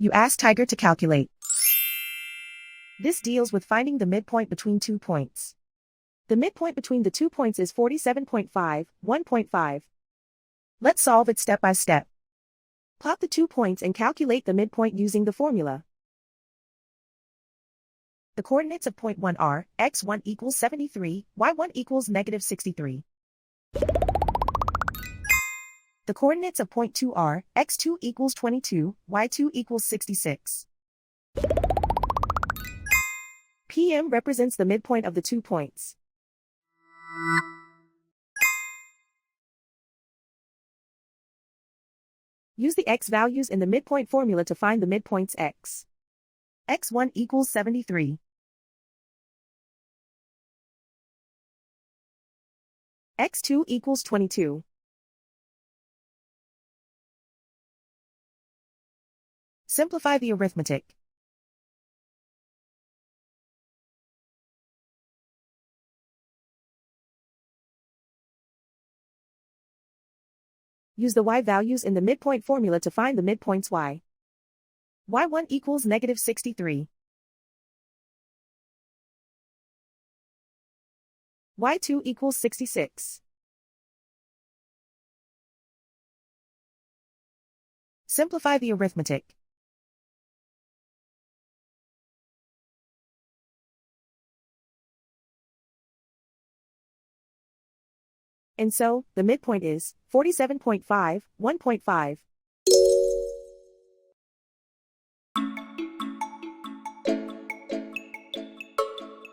You ask Tiger to calculate. This deals with finding the midpoint between 2 points. The midpoint between the 2 points is 47.5, 1.5. Let's solve it step by step. Plot the 2 points and calculate the midpoint using the formula. The coordinates of point 1 are x1 equals 73, y1 equals negative 63. The coordinates of point 2 are x2 equals 22, y2 equals 66. PM represents the midpoint of the 2 points. Use the x values in the midpoint formula to find the midpoints x. x1 equals 73. x2 equals 22. Simplify the arithmetic. Use the y values in the midpoint formula to find the midpoints y. y1 equals negative 63. y2 equals 66. Simplify the arithmetic. And so, the midpoint is 47.5, 1.5.